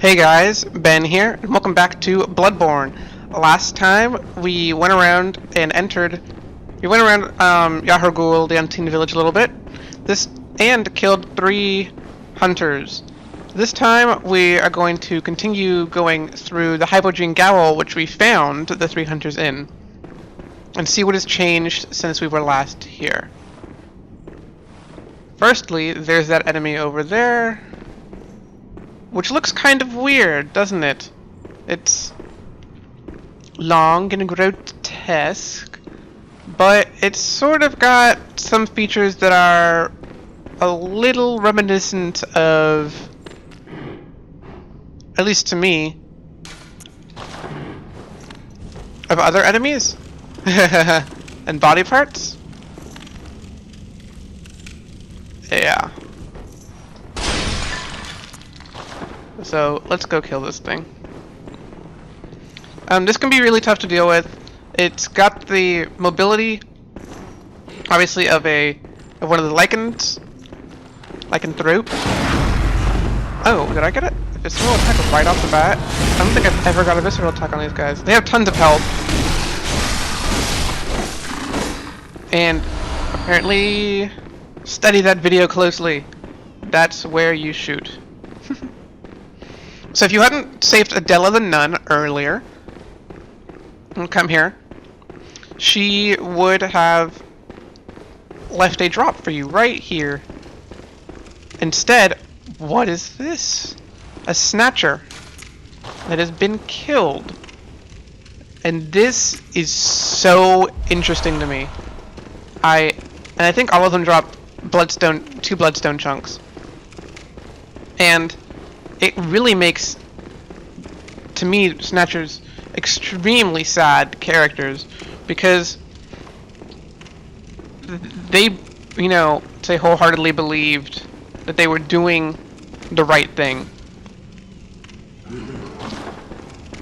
Hey guys, Ben here, and welcome back to Bloodborne. Last time we went around and Yahar'gul, the Unseen Village, a little bit. And killed 3 hunters. This time we are going to continue going through the Hypogene Gaol, which we found the 3 hunters in, and see what has changed since we were last here. Firstly, there's that enemy over there, which looks kind of weird, doesn't it? It's long and grotesque, but it's sort of got some features that are a little reminiscent of, at least to me, of other enemies and body parts. Yeah. So let's go kill this thing. This can be really tough to deal with. It's got the mobility, obviously, of one of the lycanthrope. Oh, did I get it? A visceral attack right off the bat? I don't think I've ever got a visceral attack on these guys. They have tons of health. And apparently, study that video closely. That's where you shoot. So if you hadn't saved Adela the Nun earlier, come here, she would have left a drop for you right here. Instead, what is this? A snatcher that has been killed. And this is so interesting to me. I think all of them drop two bloodstone chunks. And it really makes, to me, Snatchers extremely sad characters, because they, say wholeheartedly believed that they were doing the right thing.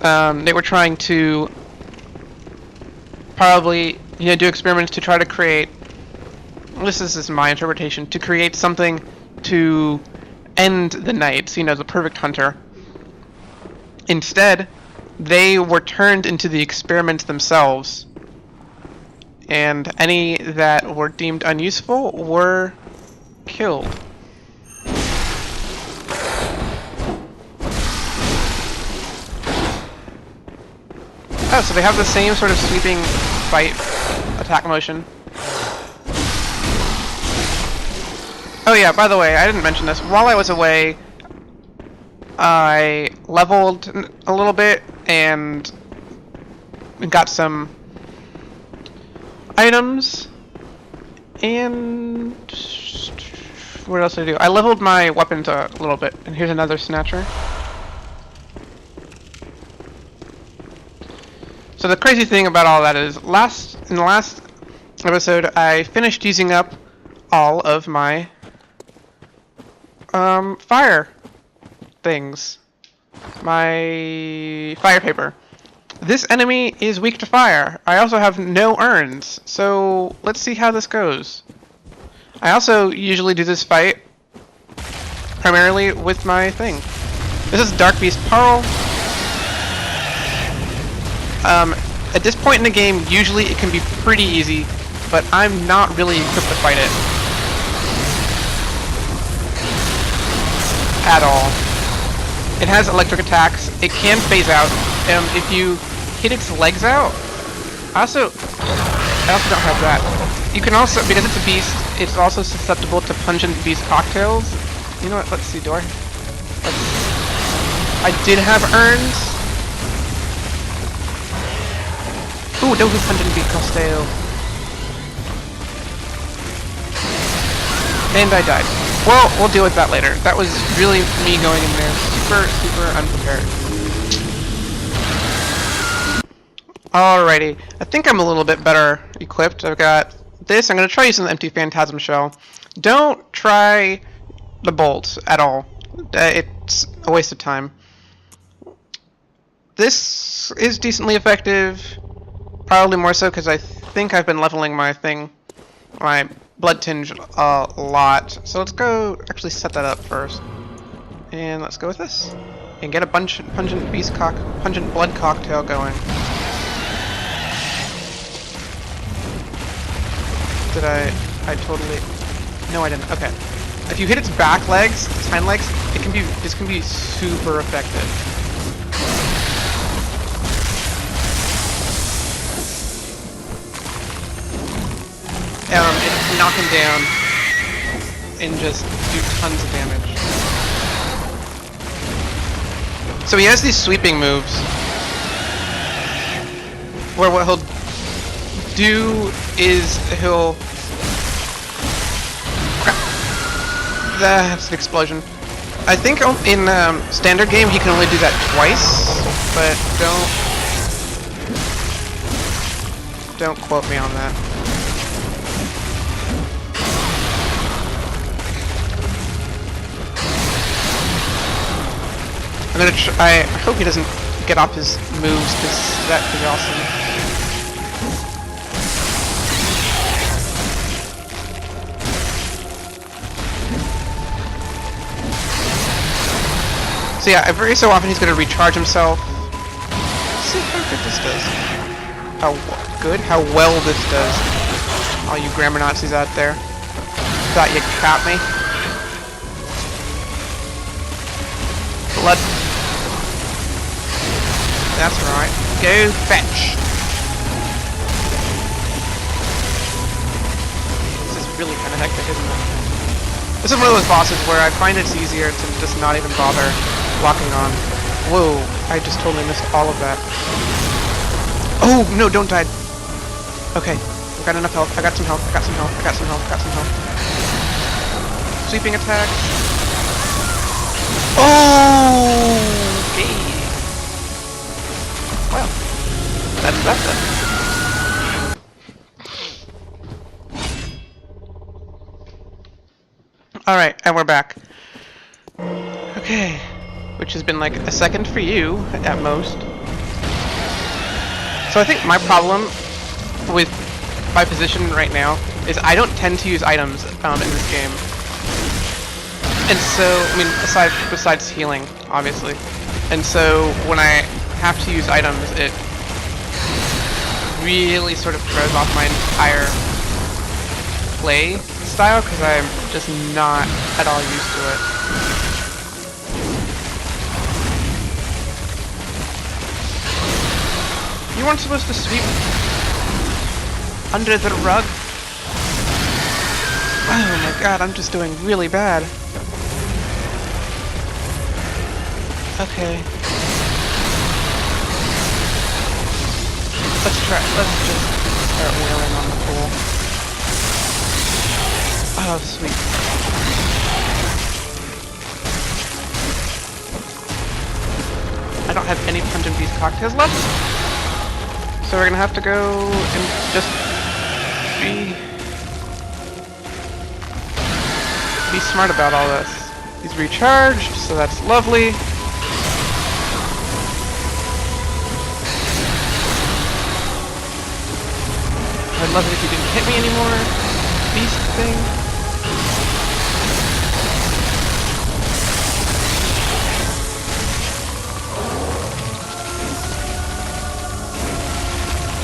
They were trying to probably, do experiments to try to create, this is my interpretation, to create something to end the knights, the perfect hunter. Instead, they were turned into the experiments themselves, and any that were deemed unuseful were killed. Oh, so they have the same sort of sweeping fight attack motion. Oh yeah, by the way, I didn't mention this. While I was away, I leveled a little bit and got some items. And what else did I do? I leveled my weapons a little bit. And here's another snatcher. So the crazy thing about all that is, in the last episode, I finished using up all of my fire things. My fire paper. This enemy is weak to fire. I also have no urns, so let's see how this goes. I also usually do this fight primarily with my thing. This is Darkbeast Paarl. At this point in the game, usually it can be pretty easy, but I'm not really equipped to fight it at all. It has electric attacks. It can phase out. If you hit its legs out, I also don't have that. You can also, because it's a beast, it's also susceptible to pungent beast cocktails. You know what? Let's see. I did have urns. Ooh, those are pungent beast cocktail. And I died. Well, we'll deal with that later. That was really me going in there super unprepared. Alrighty. I think I'm a little bit better equipped. I've got this. I'm going to try using the empty phantasm shell. Don't try the bolts at all. It's a waste of time. This is decently effective. Probably more so because I think I've been leveling my blood tinge a lot. So let's go actually set that up first. And let's go with this. And get a pungent blood cocktail going. Did I totally... No, I didn't. Okay. If you hit its back legs, its hind legs, this can be super effective. It can knock him down and just do tons of damage. So he has these sweeping moves where what he'll do is he'll... That's an explosion. I think in standard game he can only do that twice, but don't quote me on that. I'm gonna I hope he doesn't get off his moves, because that could be awesome. So yeah, every so often he's gonna recharge himself. Let's see how good this does. How good? How well this does. All you grammar Nazis out there. Thought you'd caught me. Blood. That's right. Go fetch. This is really kind of hectic, isn't it? This is one of those bosses where I find it's easier to just not even bother locking on. Whoa, I just totally missed all of that. Oh, no, don't die. Okay, I've got enough health. I got some health. I got some health. I got some health. I got some health. Sweeping attack. Oh! Okay. Well, that's that then. Alright, and we're back. Okay. Which has been like a second for you, at most. So I think my problem with my position right now is I don't tend to use items in this game. And so, I mean, besides healing, obviously. And so, when I have to use items, it really sort of throws off my entire play style, because I'm just not at all used to it. You weren't supposed to sweep under the rug? Oh my god, I'm just doing really bad. Okay. Let's just start wailing on the pool. Oh, sweet. I don't have any pungent beast cocktails left. So we're gonna have to go and just be smart about all this. He's recharged, so that's lovely. I'd love it if you didn't hit me anymore. Beast thing.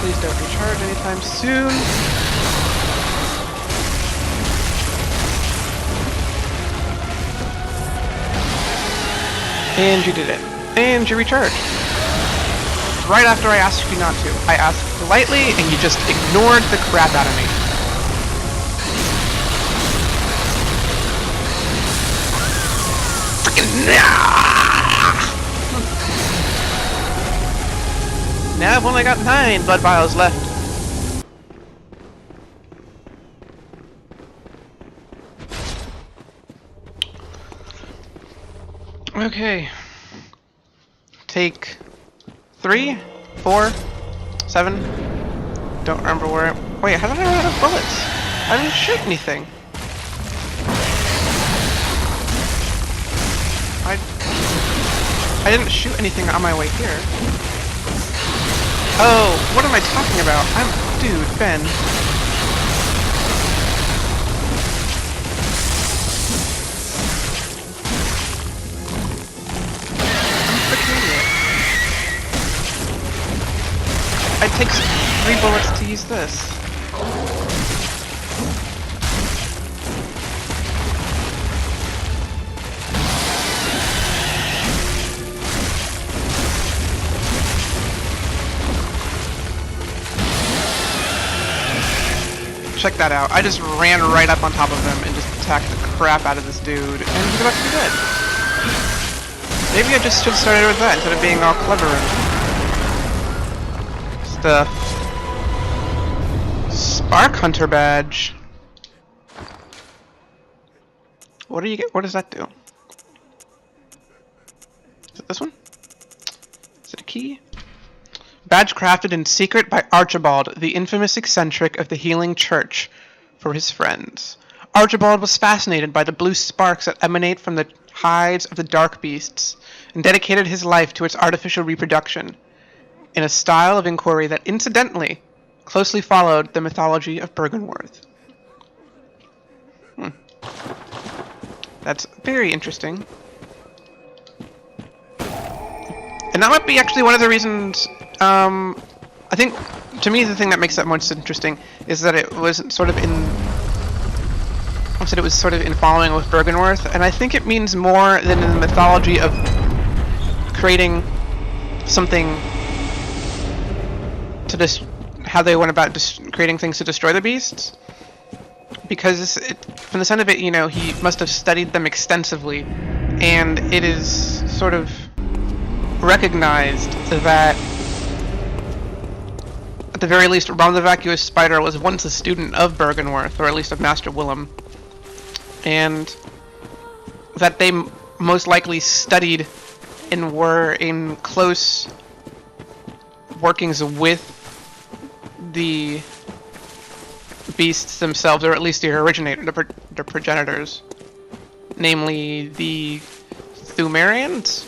Please don't recharge anytime soon. And you did it. And you recharged. Right after I asked you not to. I asked politely, and you just ignored the crap out of me. Freaking Now I've only got 9 blood vials left. Okay. Take 3, 4, 7. Don't remember where. Wait, how did I run out of bullets? I didn't shoot anything. I didn't shoot anything on my way here. Oh, what am I talking about? Dude, Ben. it takes 3 bullets to use this. Check that out. I just ran right up on top of him and just attacked the crap out of this dude, and he's about to be dead. Maybe I just should have started with that instead of being all clever and stuff. Spark Hunter badge. What do you get? What does that do? Is it this one? Is it a key? Badge crafted in secret by Archibald, the infamous eccentric of the Healing Church, for his friends. Archibald was fascinated by the blue sparks that emanate from the hides of the Darkbeasts, and dedicated his life to its artificial reproduction, in a style of inquiry that incidentally closely followed the mythology of Byrgenwerth. That's very interesting. And that might be actually one of the reasons, I think, to me, the thing that makes that most interesting is that it was sort of in, I said it was sort of in following with Byrgenwerth, and I think it means more than in the mythology of creating something to just how they went about creating things to destroy the beasts. Because from the sound of it, you know, he must have studied them extensively, and it is sort of recognized that, at the very least, Ron the Vacuous Spider was once a student of Byrgenwerth, or at least of Master Willem, and that they most likely studied and were in close workings with the beasts themselves, or at least the originator, the progenitors, namely the Thumerians,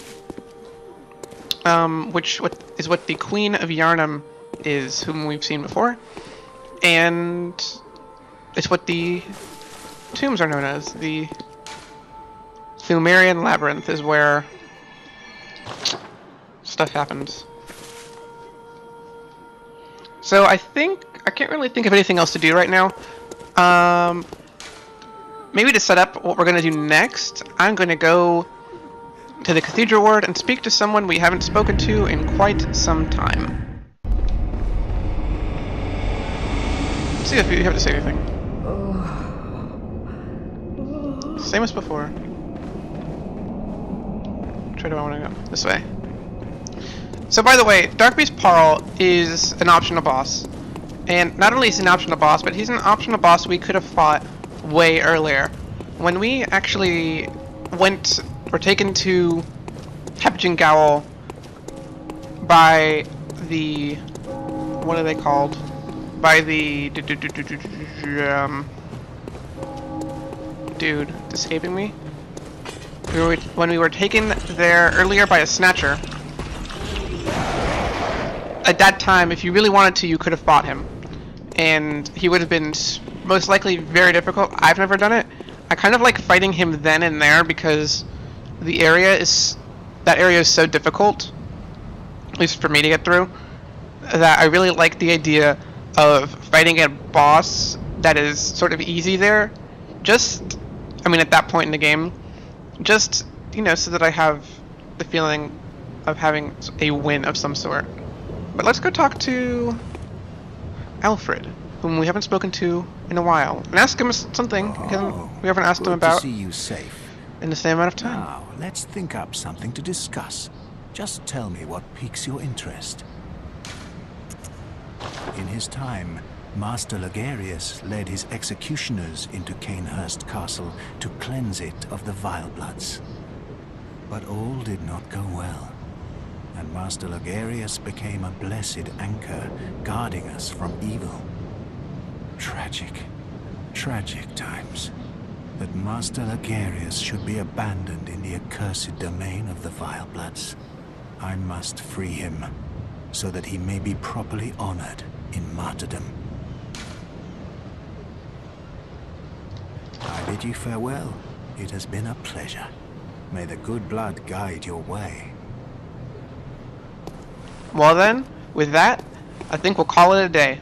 which is what the Queen of Yharnam is, whom we've seen before, and it's what the tombs are known as. The Thumerian Labyrinth is where stuff happens. So I think I can't really think of anything else to do right now. Maybe to set up what we're going to do next, I'm going to go to the Cathedral Ward and speak to someone we haven't spoken to in quite some time. See if you have to say anything. Same as before. Which way do I want to go? This way. So by the way, Darkbeast Paarl is an optional boss. And not only is he an optional boss, but he's an optional boss we could have fought way earlier. When we actually were taken to Hepjingaul by the, what are they called? By the, dude, it's escaping me. When we were taken there earlier by a Snatcher, at that time, if you really wanted to, you could have fought him. And he would have been most likely very difficult. I've never done it. I kind of like fighting him then and there because that area is so difficult, at least for me to get through, that I really like the idea of fighting a boss that is sort of easy there. At that point in the game, just, you know, so that I have the feeling of having a win of some sort. But let's go talk to Alfred, whom we haven't spoken to in a while, and ask him something we haven't asked him about to see you safe. In the same amount of time. Now, let's think up something to discuss. Just tell me what piques your interest. In his time, Master Logarius led his executioners into Cainhurst Castle to cleanse it of the vile bloods. But all did not go well, and Master Logarius became a blessed anchor, guarding us from evil. Tragic, tragic times. That Master Logarius should be abandoned in the accursed domain of the vile bloods. I must free him, so that he may be properly honored in martyrdom. I bid you farewell. It has been a pleasure. May the good blood guide your way. Well then, with that, I think we'll call it a day.